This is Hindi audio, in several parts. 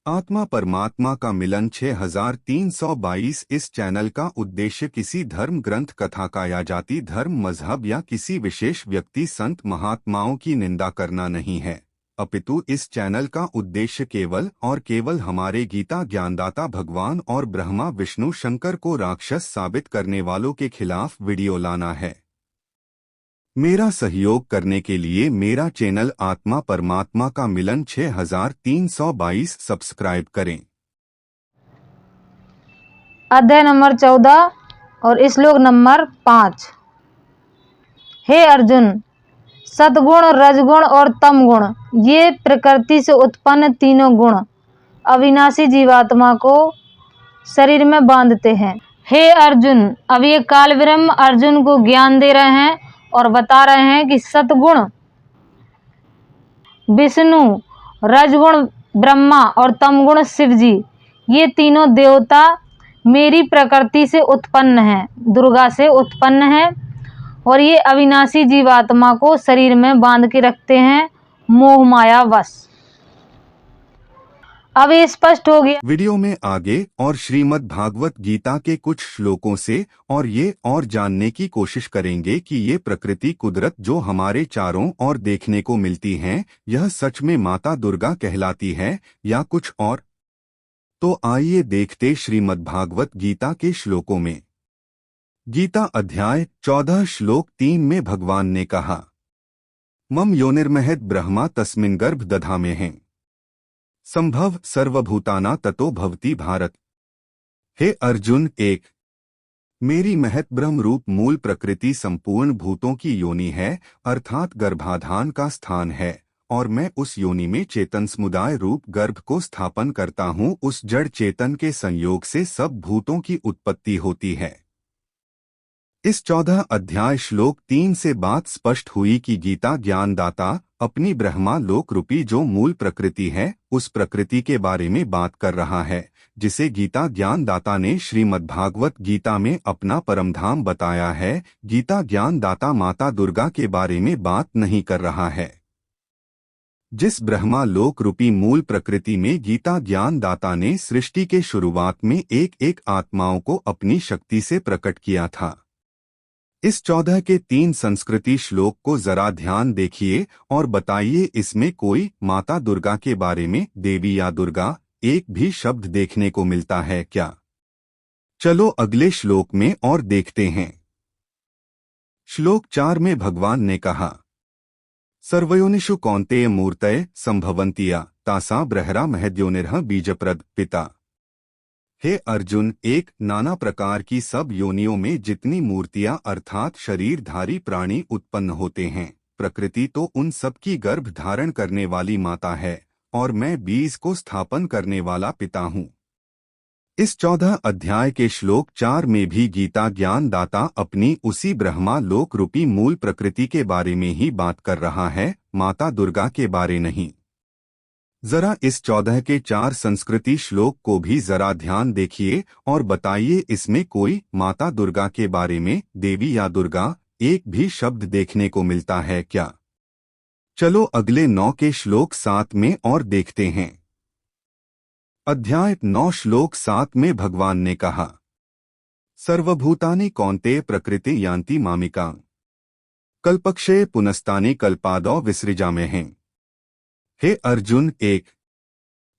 आत्मा परमात्मा का मिलन 6322। इस चैनल का उद्देश्य किसी धर्म ग्रंथ कथा का या जाति धर्म मजहब या किसी विशेष व्यक्ति संत महात्माओं की निंदा करना नहीं है, अपितु इस चैनल का उद्देश्य केवल और केवल हमारे गीता ज्ञानदाता भगवान और ब्रह्मा विष्णु शंकर को राक्षस साबित करने वालों के खिलाफ वीडियो लाना है। मेरा सहयोग करने के लिए मेरा चैनल आत्मा परमात्मा का मिलन 6322 सब्सक्राइब करें। अध्याय नंबर 14 और श्लोक नंबर 5। हे अर्जुन, सतगुण, रजगुण और तमगुण ये प्रकृति से उत्पन्न तीनों गुण अविनाशी जीवात्मा को शरीर में बांधते हैं। हे अर्जुन, अब ये काल ब्रह्म अर्जुन को ज्ञान दे रहे हैं और बता रहे हैं कि सतगुण विष्णु, रजगुण ब्रह्मा और तमगुण शिव जी, ये तीनों देवता मेरी प्रकृति से उत्पन्न हैं, दुर्गा से उत्पन्न हैं, और ये अविनाशी जीवात्मा को शरीर में बांध के रखते हैं मोह माया वश। अब ये स्पष्ट हो गया। वीडियो में आगे और श्रीमद् भागवत गीता के कुछ श्लोकों से और ये और जानने की कोशिश करेंगे कि ये प्रकृति कुदरत जो हमारे चारों ओर देखने को मिलती हैं, यह सच में माता दुर्गा कहलाती है या कुछ और। तो आइए देखते श्रीमद् भागवत गीता के श्लोकों में। गीता अध्याय 14 श्लोक 3 में भगवान ने कहा, मम योनिर्महद ब्रह्मा तस्मिन् गर्भ दधामे हैं संभव सर्वभूताना ततो भवति भारत। हे अर्जुन, एक मेरी महत ब्रह्म रूप मूल प्रकृति संपूर्ण भूतों की योनि है, अर्थात गर्भाधान का स्थान है, और मैं उस योनि में चेतन समुदाय रूप गर्भ को स्थापन करता हूँ। उस जड़ चेतन के संयोग से सब भूतों की उत्पत्ति होती है। इस 14 अध्याय श्लोक 3 से बात स्पष्ट हुई कि गीता ज्ञानदाता अपनी ब्रह्मा लोक रूपी जो मूल प्रकृति है, उस प्रकृति के बारे में बात कर रहा है, जिसे गीता ज्ञानदाता ने श्रीमद्भागवत गीता में अपना परमधाम बताया है। गीता ज्ञानदाता माता दुर्गा के बारे में बात नहीं कर रहा है। जिस ब्रह्मा लोक रूपी मूल प्रकृति में गीता ज्ञानदाता ने सृष्टि के शुरुआत में एक एक आत्माओं को अपनी शक्ति से प्रकट किया था। इस 14 के 3 संस्कृति श्लोक को जरा ध्यान देखिए और बताइए, इसमें कोई माता दुर्गा के बारे में देवी या दुर्गा एक भी शब्द देखने को मिलता है क्या? चलो अगले श्लोक में और देखते हैं। श्लोक 4 में भगवान ने कहा, सर्वयोनिषु कौन्तेय मूर्तय संभवन्तिया तासा ब्रहरा महद्योनिर्ह बीजप्रद पिता। हे अर्जुन, एक नाना प्रकार की सब योनियों में जितनी मूर्तियां अर्थात शरीरधारी प्राणी उत्पन्न होते हैं, प्रकृति तो उन सब की गर्भ धारण करने वाली माता है, और मैं बीज को स्थापन करने वाला पिता हूँ। इस 14 अध्याय के श्लोक 4 में भी गीता ज्ञानदाता अपनी उसी ब्रह्मा लोक रूपी मूल प्रकृति के बारे में ही बात कर रहा है, माता दुर्गा के बारे नहीं। जरा इस 14 के 4 संस्कृति श्लोक को भी जरा ध्यान देखिए और बताइए, इसमें कोई माता दुर्गा के बारे में देवी या दुर्गा एक भी शब्द देखने को मिलता है क्या? चलो अगले 9 के श्लोक 7 में और देखते हैं। अध्याय 9 श्लोक 7 में भगवान ने कहा, सर्वभूतानि कौन्तेय प्रकृति यान्ति मामिकां कल्पक्षये पुनस्तानि कल्पादौ विसृजामि हैं। हे अर्जुन, एक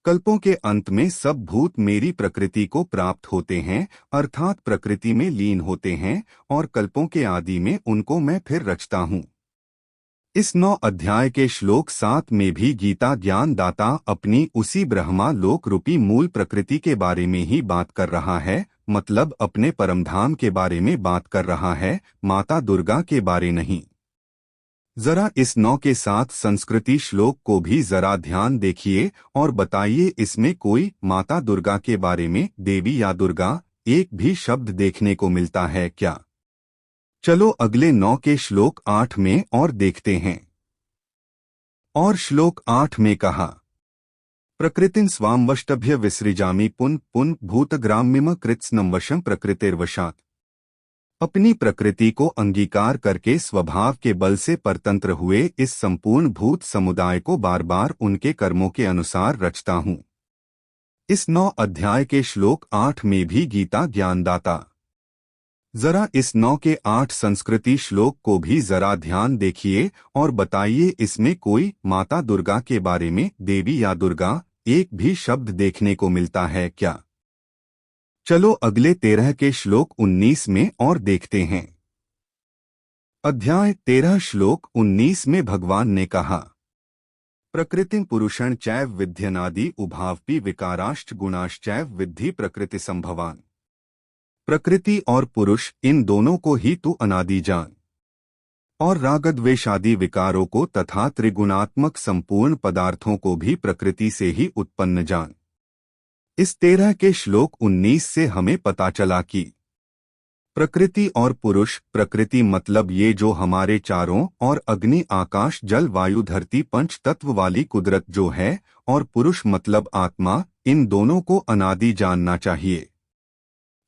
कल्पों के अंत में सब भूत मेरी प्रकृति को प्राप्त होते हैं, अर्थात प्रकृति में लीन होते हैं, और कल्पों के आदि में उनको मैं फिर रचता हूँ। इस 9 अध्याय के श्लोक 7 में भी गीता ज्ञानदाता अपनी उसी ब्रह्मा लोक रूपी मूल प्रकृति के बारे में ही बात कर रहा है, मतलब अपने परमधाम के बारे में बात कर रहा है, माता दुर्गा के बारे नहीं। जरा इस 9 के 7 संस्कृति श्लोक को भी जरा ध्यान देखिए और बताइए, इसमें कोई माता दुर्गा के बारे में देवी या दुर्गा एक भी शब्द देखने को मिलता है क्या? चलो अगले 9 के श्लोक 8 में और देखते हैं। और श्लोक 8 में कहा, प्रकृतिं स्वामवष्टभ्य विसृजामि पुन पुन भूतग्राम्यम कृत्स्नवशं प्रकृतिर्वशात्। अपनी प्रकृति को अंगीकार करके स्वभाव के बल से परतंत्र हुए इस संपूर्ण भूत समुदाय को बार बार उनके कर्मों के अनुसार रचता हूँ। इस 9 अध्याय के श्लोक 8 में भी गीता ज्ञानदाता। जरा इस 9 के 8 संस्कृति श्लोक को भी जरा ध्यान देखिए और बताइए इसमें कोई माता दुर्गा के बारे में देवी या दुर्गा एक भी शब्द देखने को मिलता है क्या? चलो अगले 13 के श्लोक 19 में और देखते हैं। अध्याय 13 श्लोक 19 में भगवान ने कहा, प्रकृतिं पुरुषं चैव विध्यनादि उभावपि विकाराश्च गुणाश्चैव विद्धि प्रकृति संभवान। प्रकृति और पुरुष इन दोनों को ही तू अनादि जान और रागद्वेषादि विकारों को तथा त्रिगुणात्मक संपूर्ण पदार्थों को भी प्रकृति से ही उत्पन्न जान। इस 13 के श्लोक 19 से हमें पता चला कि प्रकृति और पुरुष, प्रकृति मतलब ये जो हमारे चारों और अग्नि आकाश जल वायु धरती पंच तत्व वाली कुदरत जो है, और पुरुष मतलब आत्मा, इन दोनों को अनादि जानना चाहिए।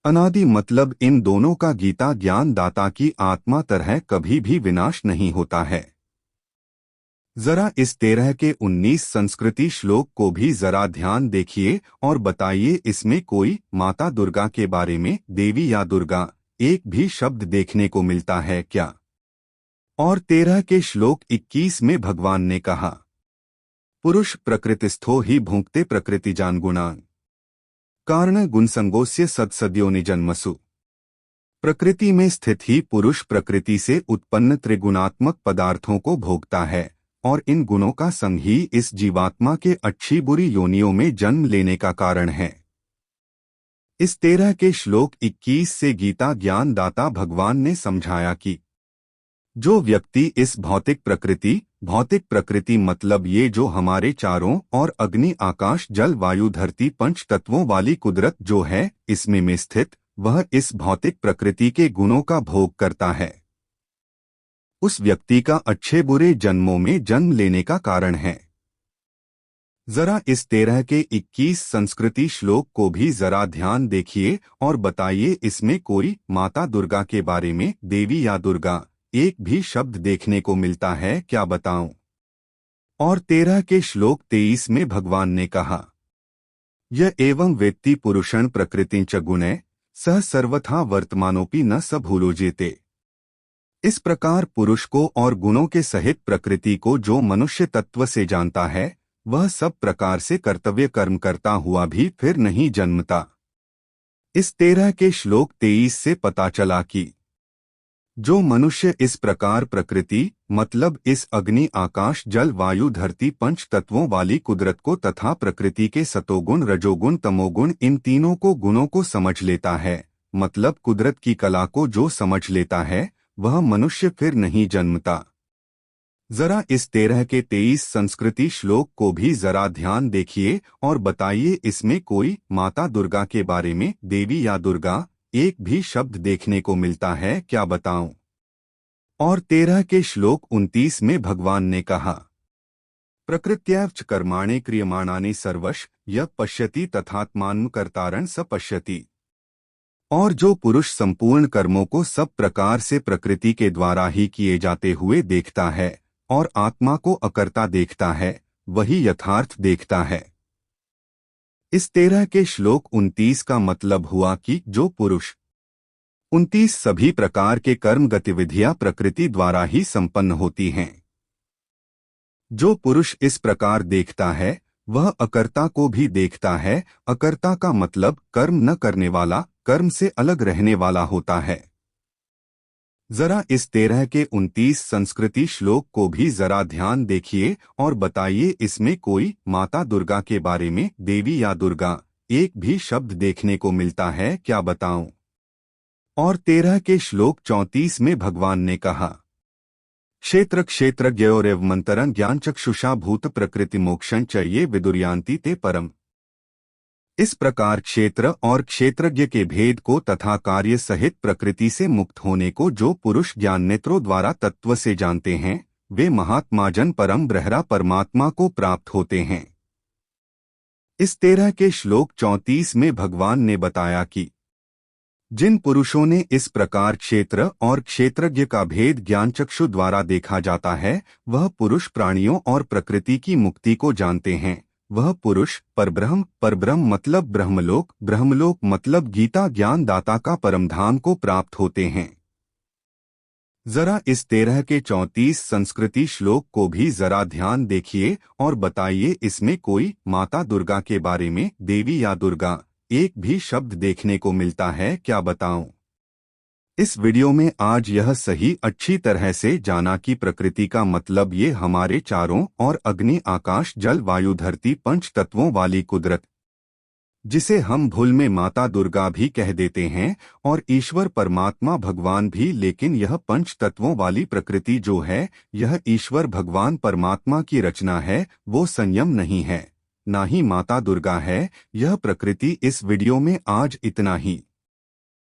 अनादि मतलब इन दोनों का गीता ज्ञान दाता की आत्मा तरह कभी भी विनाश नहीं होता है। जरा इस 13 के 19 संस्कृति श्लोक को भी जरा ध्यान देखिए और बताइए इसमें कोई माता दुर्गा के बारे में देवी या दुर्गा एक भी शब्द देखने को मिलता है क्या? और 13 के श्लोक 21 में भगवान ने कहा, पुरुष प्रकृतिस्थो ही भुंक्ते प्रकृति जान गुणान कारण गुणसंगोस्य सत्सद्योनि जन्मसु। प्रकृति में स्थित ही पुरुष प्रकृति से उत्पन्न त्रिगुणात्मक पदार्थों को भोगता है और इन गुणों का संग ही इस जीवात्मा के अच्छी बुरी योनियों में जन्म लेने का कारण है। इस 13 के श्लोक 21 से गीता ज्ञान दाता भगवान ने समझाया कि जो व्यक्ति इस भौतिक प्रकृति मतलब ये जो हमारे चारों और अग्नि आकाश जल वायु धरती पंच तत्वों वाली कुदरत जो है इसमें में स्थित, वह इस भौतिक प्रकृति के गुणों का भोग करता है, उस व्यक्ति का अच्छे बुरे जन्मों में जन्म लेने का कारण है। जरा इस 13 के 21 संस्कृति श्लोक को भी जरा ध्यान देखिए और बताइए इसमें कोई माता दुर्गा के बारे में देवी या दुर्गा एक भी शब्द देखने को मिलता है क्या? बताऊं। और 13 के श्लोक 23 में भगवान ने कहा, यह एवं वेत्ति पुरुषं प्रकृतिं च गुणैः सह सर्वथा वर्तमानोपि न स भूलो जेते। इस प्रकार पुरुष को और गुणों के सहित प्रकृति को जो मनुष्य तत्व से जानता है, वह सब प्रकार से कर्तव्य कर्म करता हुआ भी फिर नहीं जन्मता। इस 13 के श्लोक 23 से पता चला कि जो मनुष्य इस प्रकार प्रकृति मतलब इस अग्नि आकाश जल वायु धरती पंच तत्वों वाली कुदरत को तथा प्रकृति के सतोगुण रजोगुण तमोगुण इन तीनों को गुणों को समझ लेता है, मतलब कुदरत की कला को जो समझ लेता है, वह मनुष्य फिर नहीं जन्मता। जरा इस 13 के 23 संस्कृति श्लोक को भी जरा ध्यान देखिए और बताइए इसमें कोई माता दुर्गा के बारे में देवी या दुर्गा एक भी शब्द देखने को मिलता है क्या? बताऊं। और 13 के श्लोक 29 में भगवान ने कहा, प्रकृत्यैव च कर्माणि क्रियमाणानि सर्वश यः पश्यति तथात्मानं कर्तारं स पश्यति। और जो पुरुष संपूर्ण कर्मों को सब प्रकार से प्रकृति के द्वारा ही किए जाते हुए देखता है और आत्मा को अकर्ता देखता है, वही यथार्थ देखता है। इस 13 के श्लोक 29 का मतलब हुआ कि जो पुरुष 29 सभी प्रकार के कर्म गतिविधियां प्रकृति द्वारा ही संपन्न होती हैं। जो पुरुष इस प्रकार देखता है, वह अकर्ता को भी देखता है। अकर्ता का मतलब कर्म न करने वाला, कर्म से अलग रहने वाला होता है। जरा इस 13 के 29 संस्कृति श्लोक को भी जरा ध्यान देखिए और बताइए इसमें कोई माता दुर्गा के बारे में देवी या दुर्गा एक भी शब्द देखने को मिलता है क्या? बताऊं। और 13 के श्लोक 34 में भगवान ने कहा, क्षेत्र क्षेत्रज्ञयोरेवमन्तरं ज्ञानचक्षुषा भूत प्रकृति मोक्षं च ये विदुर्यान्ति ते परम। इस प्रकार क्षेत्र और क्षेत्रज्ञ के भेद को तथा कार्य सहित प्रकृति से मुक्त होने को जो पुरुष ज्ञान नेत्रों द्वारा तत्व से जानते हैं, वे महात्माजन परम ब्रह्मा परमात्मा को प्राप्त होते हैं। इस 13 के श्लोक 34 में भगवान ने बताया कि जिन पुरुषों ने इस प्रकार क्षेत्र और क्षेत्रज्ञ का भेद ज्ञानचक्षु द्वारा देखा जाता है, वह पुरुष प्राणियों और प्रकृति की मुक्ति को जानते हैं, वह पुरुष परब्रह्म मतलब ब्रह्मलोक, ब्रह्मलोक मतलब गीता ज्ञान दाता का परमधाम को प्राप्त होते हैं। जरा इस 13 के 34 संस्कृति श्लोक को भी जरा ध्यान देखिए और बताइए इसमें कोई माता दुर्गा के बारे में, देवी या दुर्गा, एक भी शब्द देखने को मिलता है क्या? बताऊं। इस वीडियो में आज यह सही अच्छी तरह से जाना कि प्रकृति का मतलब ये हमारे चारों ओर अग्नि आकाश जल वायु धरती पंच तत्वों वाली कुदरत, जिसे हम भूल में माता दुर्गा भी कह देते हैं, और ईश्वर परमात्मा भगवान भी। लेकिन यह पंच तत्वों वाली प्रकृति जो है, यह ईश्वर भगवान परमात्मा की रचना है, वो संयम नहीं है, ना ही माता दुर्गा है यह प्रकृति। इस वीडियो में आज इतना ही।